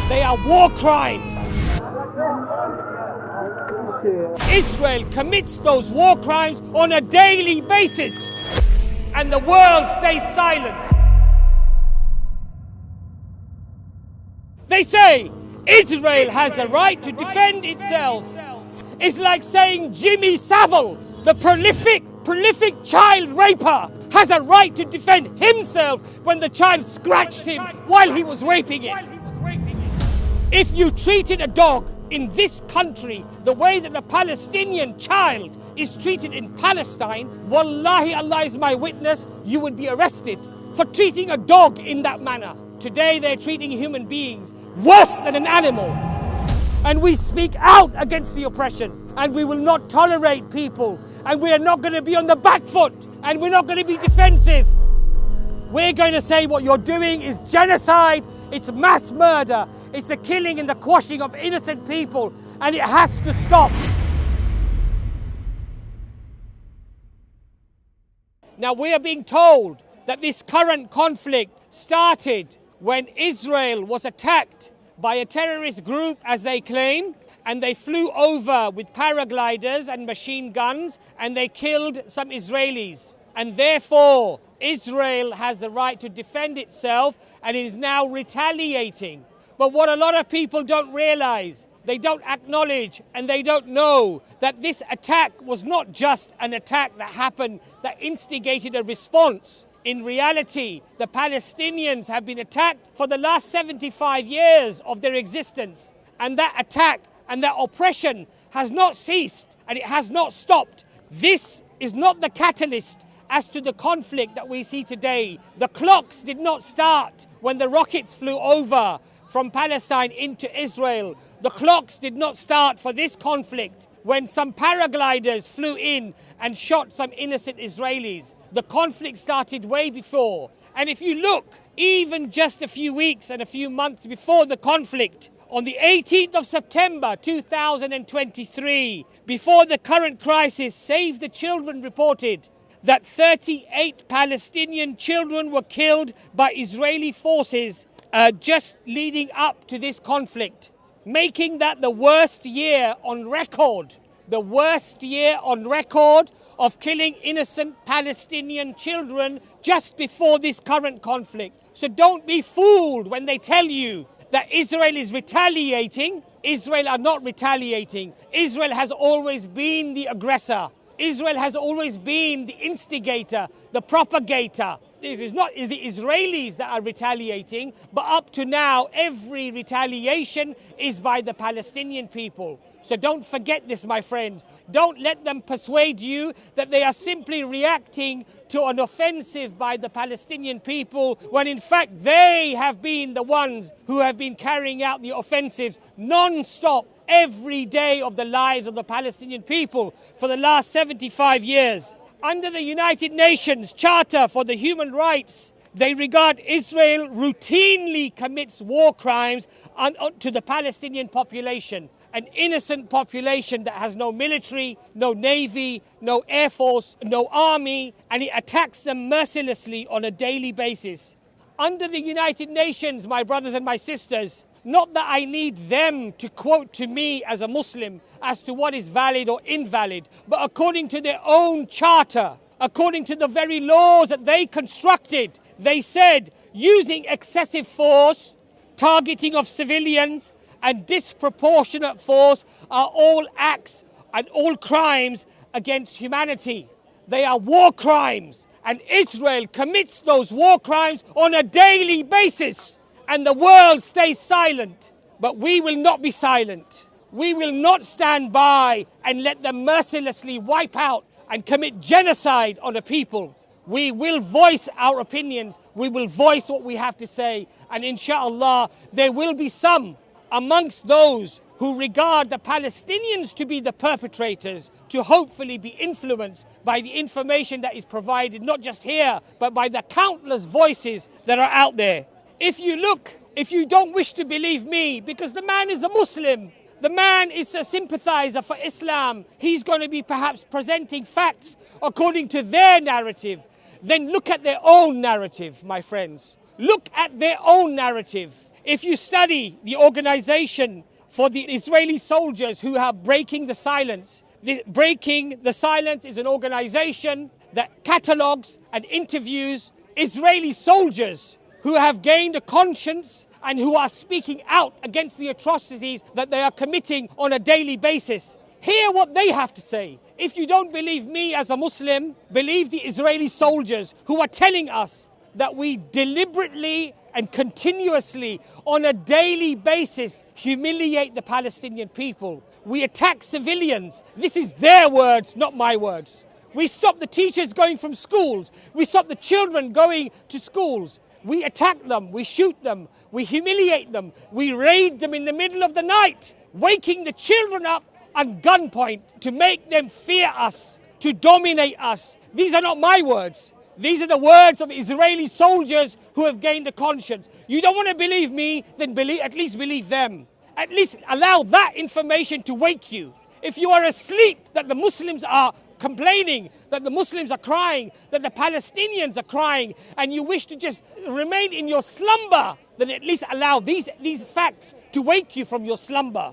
They are war crimes. Israel commits those war crimes on a daily basis, and the world stays silent. They say Israel has the right to defend itself. It's like saying Jimmy Savile, the prolific child raper, has a right to defend himself when the child scratched him while he was raping it. If you treated a dog in this country the way that the Palestinian child is treated in Palestine, wallahi, Allah is my witness, you would be arrested for treating a dog in that manner. Today they're treating human beings worse than an animal. And we speak out against the oppression, and we will not tolerate people, and we are not going to be on the back foot, and we're not going to be defensive. We're going to say what you're doing is genocide, it's mass murder, it's the killing and the quashing of innocent people, and it has to stop. Now we are being told that this current conflict started when Israel was attacked by a terrorist group, as they claim, and they flew over with paragliders and machine guns, and they killed some Israelis. And therefore, Israel has the right to defend itself, and it is now retaliating. But what a lot of people don't realize, they don't acknowledge, and they don't know that this attack was not just an attack that happened, that instigated a response. In reality, the Palestinians have been attacked for the last 75 years of their existence. And that attack and that oppression has not ceased, and it has not stopped. This is not the catalyst as to the conflict that we see today. The clocks did not start when the rockets flew over from Palestine into Israel. The clocks did not start for this conflict when some paragliders flew in and shot some innocent Israelis. The conflict started way before. And if you look, even just a few weeks and a few months before the conflict, on the 18th of September 2023, before the current crisis, Save the Children reported that 38 Palestinian children were killed by Israeli forces just leading up to this conflict, making that the worst year on record, of killing innocent Palestinian children just before this current conflict. So don't be fooled when they tell you that Israel is retaliating. Israel are not retaliating. Israel has always been the aggressor. Israel has always been the instigator, the propagator. It is not the Israelis that are retaliating, but up to now, every retaliation is by the Palestinian people. So don't forget this, my friends. Don't let them persuade you that they are simply reacting to an offensive by the Palestinian people, when in fact they have been the ones who have been carrying out the offensives non-stop every day of the lives of the Palestinian people for the last 75 years. Under the United Nations Charter for the Human Rights, they regard Israel routinely commits war crimes to the Palestinian population, an innocent population that has no military, no navy, no air force, no army, and it attacks them mercilessly on a daily basis. Under the United Nations, my brothers and my sisters, not that I need them to quote to me as a Muslim as to what is valid or invalid, but according to their own charter, according to the very laws that they constructed, they said using excessive force, targeting of civilians, and disproportionate force are all acts and all crimes against humanity. They are war crimes, and Israel commits those war crimes on a daily basis, and the world stays silent. But we will not be silent. We will not stand by and let them mercilessly wipe out and commit genocide on a people. We will voice our opinions. We will voice what we have to say. And inshallah, there will be some amongst those who regard the Palestinians to be the perpetrators to hopefully be influenced by the information that is provided, not just here, but by the countless voices that are out there. If you look, if you don't wish to believe me, because the man is a Muslim, the man is a sympathizer for Islam, he's going to be perhaps presenting facts according to their narrative, then look at their own narrative, my friends. Look at their own narrative. If you study the organization for the Israeli soldiers who are breaking the silence, Breaking the Silence is an organization that catalogues and interviews Israeli soldiers who have gained a conscience and who are speaking out against the atrocities that they are committing on a daily basis. Hear what they have to say. If you don't believe me as a Muslim, believe the Israeli soldiers who are telling us that we deliberately and continuously on a daily basis humiliate the Palestinian people. We attack civilians. This is their words, not my words. We stop the teachers going from schools. We stop the children going to schools. We attack them, we shoot them, we humiliate them, we raid them in the middle of the night, waking the children up at gunpoint to make them fear us, to dominate us. These are not my words. These are the words of Israeli soldiers who have gained a conscience. You don't want to believe me, then at least believe them. At least allow that information to wake you. If you are asleep that the Muslims are complaining, that the Muslims are crying, that the Palestinians are crying, and you wish to just remain in your slumber, then at least allow these facts to wake you from your slumber.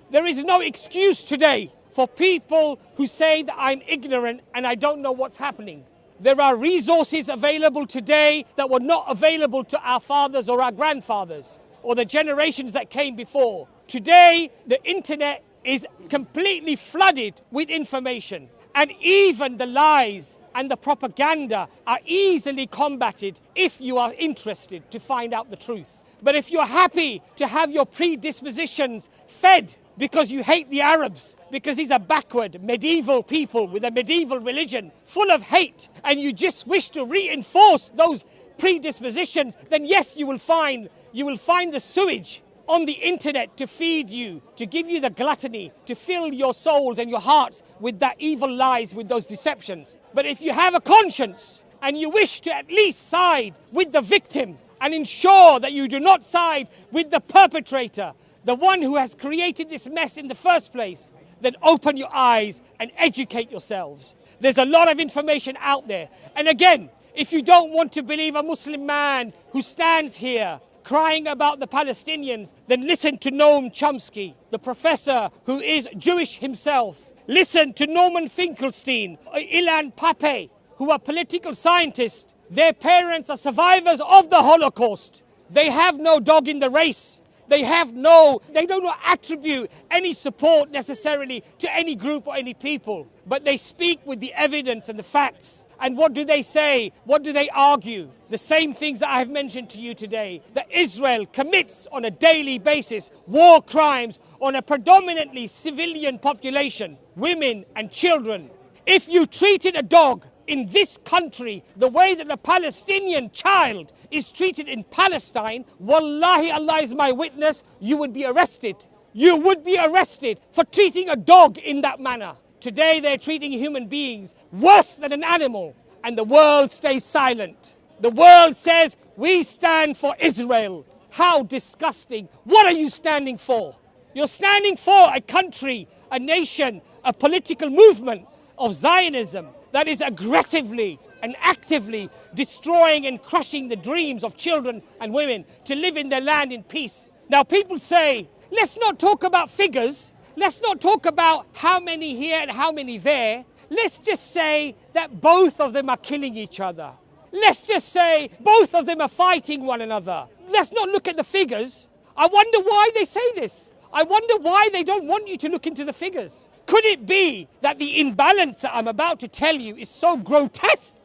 There is no excuse today for people who say that I'm ignorant and I don't know what's happening. There are resources available today that were not available to our fathers or our grandfathers or the generations that came before. Today, the internet is completely flooded with information, and even the lies and the propaganda are easily combated if you are interested to find out the truth. But if you're happy to have your predispositions fed because you hate the Arabs, because these are backward, medieval people with a medieval religion full of hate, and you just wish to reinforce those predispositions, then yes, you will find the sewage on the internet to feed you, to give you the gluttony, to fill your souls and your hearts with that evil lies, with those deceptions. But if you have a conscience and you wish to at least side with the victim and ensure that you do not side with the perpetrator, the one who has created this mess in the first place, then open your eyes and educate yourselves. There's a lot of information out there. And again, if you don't want to believe a Muslim man who stands here crying about the Palestinians, then listen to Noam Chomsky, the professor who is Jewish himself. Listen to Norman Finkelstein, Ilan Pappé, who are political scientists. Their parents are survivors of the Holocaust. They have no dog in the race. They don't attribute any support necessarily to any group or any people, but they speak with the evidence and the facts. And what do they say? What do they argue? The same things that I have mentioned to you today, that Israel commits on a daily basis war crimes on a predominantly civilian population, women and children. If you treated a dog in this country the way that the Palestinian child is treated in Palestine, wallahi, Allah is my witness, you would be arrested. You would be arrested for treating a dog in that manner. Today they're treating human beings worse than an animal, and the world stays silent. The world says, we stand for Israel. How disgusting. What are you standing for? You're standing for a country, a nation, a political movement of Zionism that is aggressively and actively destroying and crushing the dreams of children and women to live in their land in peace. Now people say, let's not talk about figures. Let's not talk about how many here and how many there. Let's just say that both of them are killing each other. Let's just say both of them are fighting one another. Let's not look at the figures. I wonder why they say this. I wonder why they don't want you to look into the figures. Could it be that the imbalance that I'm about to tell you is so grotesque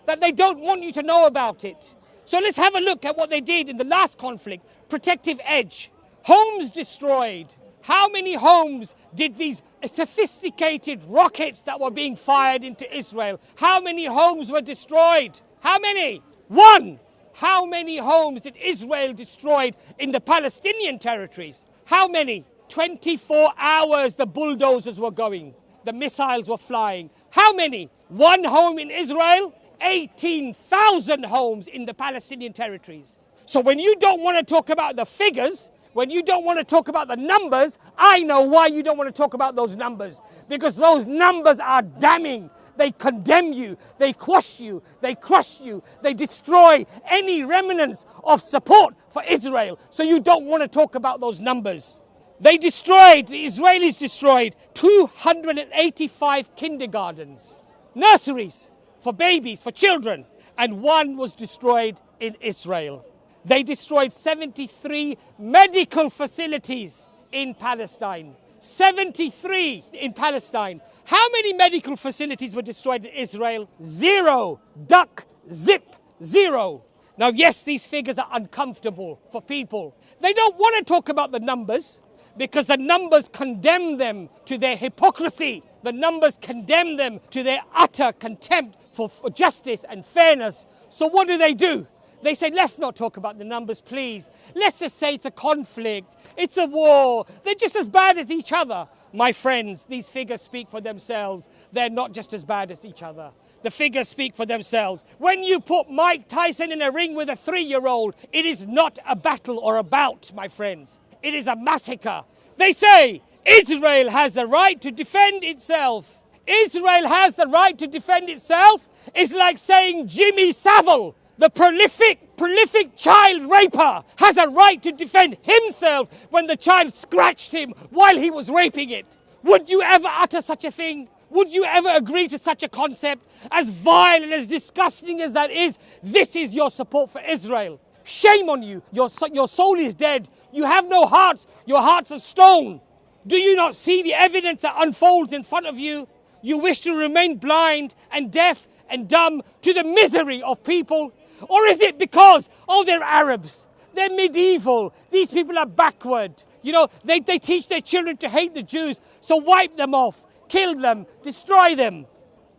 that they don't want you to know about it? So let's have a look at what they did in the last conflict. Protective edge. Homes destroyed. How many homes did these sophisticated rockets that were being fired into Israel, how many homes were destroyed? How many? One. How many homes did Israel destroy in the Palestinian territories? How many? 24 hours the bulldozers were going. The missiles were flying. How many? One home in Israel, 18,000 homes in the Palestinian territories. So when you don't want to talk about the figures, when you don't want to talk about the numbers, I know why you don't want to talk about those numbers. Because those numbers are damning. They condemn you, they quash you, they crush you, they destroy any remnants of support for Israel. So you don't want to talk about those numbers. The Israelis destroyed 285 kindergartens, nurseries for babies, for children, and one was destroyed in Israel. They destroyed 73 medical facilities in Palestine. 73 in Palestine. How many medical facilities were destroyed in Israel? 0. Duck, zip, 0. Now, yes, these figures are uncomfortable for people. They don't want to talk about the numbers because the numbers condemn them to their hypocrisy. The numbers condemn them to their utter contempt for justice and fairness. So what do? They say, let's not talk about the numbers, please. Let's just say it's a conflict. It's a war. They're just as bad as each other. My friends, these figures speak for themselves. They're not just as bad as each other. The figures speak for themselves. When you put Mike Tyson in a ring with a 3-year-old, it is not a battle or a bout, my friends. It is a massacre. They say Israel has the right to defend itself. Israel has the right to defend itself. It's like saying Jimmy Savile, the prolific child raper, has a right to defend himself when the child scratched him while he was raping it. Would you ever utter such a thing? Would you ever agree to such a concept? As vile and as disgusting as that is, this is your support for Israel. Shame on you. Your soul is dead. You have no hearts. Your hearts are stone. Do you not see the evidence that unfolds in front of you? You wish to remain blind and deaf and dumb to the misery of people? Or is it because, they're Arabs, they're medieval, these people are backward, they teach their children to hate the Jews, so wipe them off, kill them, destroy them.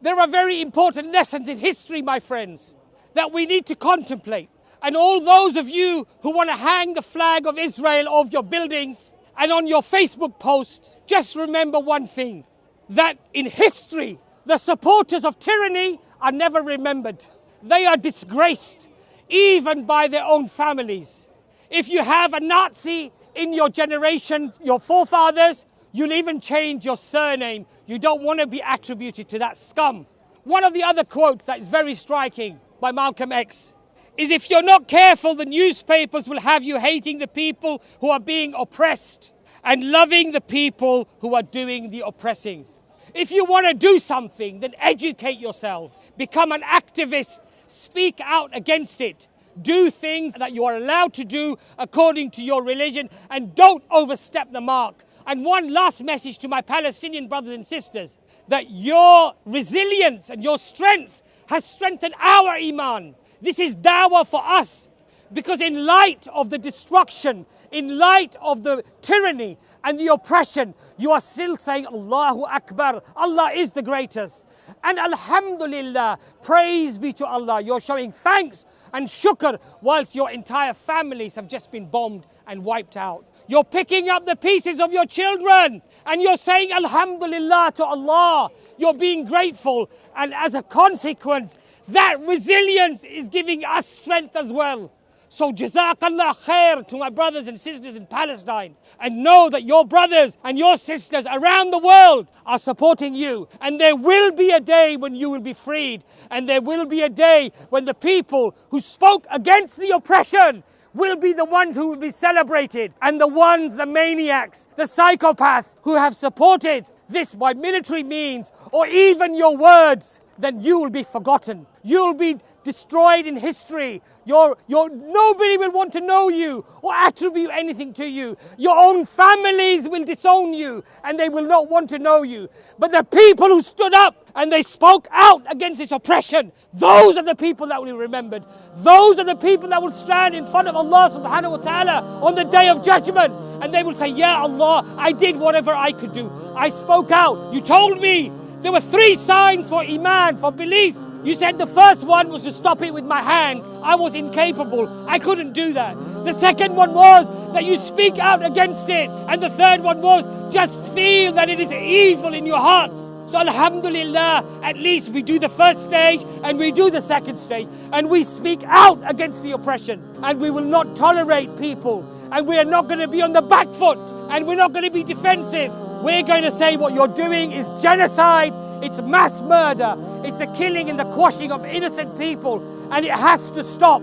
There are very important lessons in history, my friends, that we need to contemplate. And all those of you who want to hang the flag of Israel off your buildings and on your Facebook posts, just remember one thing, that in history, the supporters of tyranny are never remembered. They are disgraced, even by their own families. If you have a Nazi in your generation, your forefathers, you'll even change your surname. You don't want to be attributed to that scum. One of the other quotes that is very striking by Malcolm X is, if you're not careful, the newspapers will have you hating the people who are being oppressed and loving the people who are doing the oppressing. If you want to do something, then educate yourself. Become an activist. Speak out against it. Do things that you are allowed to do according to your religion, and don't overstep the mark. And one last message to my Palestinian brothers and sisters, that your resilience and your strength has strengthened our iman. This is dawah for us, because in light of the destruction, in light of the tyranny and the oppression, you are still saying Allahu Akbar. Allah is the greatest. And Alhamdulillah, praise be to Allah. You're showing thanks and shukr whilst your entire families have just been bombed and wiped out. You're picking up the pieces of your children and you're saying Alhamdulillah to Allah. You're being grateful, and as a consequence, that resilience is giving us strength as well. So Jazakallah khair to my brothers and sisters in Palestine, and know that your brothers and your sisters around the world are supporting you, and there will be a day when you will be freed, and there will be a day when the people who spoke against the oppression will be the ones who will be celebrated, and the maniacs, the psychopaths who have supported this by military means or even your words, then you will be forgotten. You'll be destroyed in history. Nobody will want to know you or attribute anything to you. Your own families will disown you and they will not want to know you. But the people who stood up and they spoke out against this oppression, those are the people that will be remembered. Those are the people that will stand in front of Allah subhanahu wa ta'ala on the day of judgment, and they will say, Ya Allah, I did whatever I could do. I spoke out. You told me there were 3 signs for iman, for belief. You said the first one was to stop it with my hands. I was incapable. I couldn't do that. The second one was that you speak out against it. And the third one was just feel that it is evil in your hearts. So Alhamdulillah, at least we do the first stage and we do the second stage. And we speak out against the oppression. And we will not tolerate people. And we are not going to be on the back foot. And we're not going to be defensive. We're going to say what you're doing is genocide. It's mass murder. It's the killing and the quashing of innocent people, and it has to stop.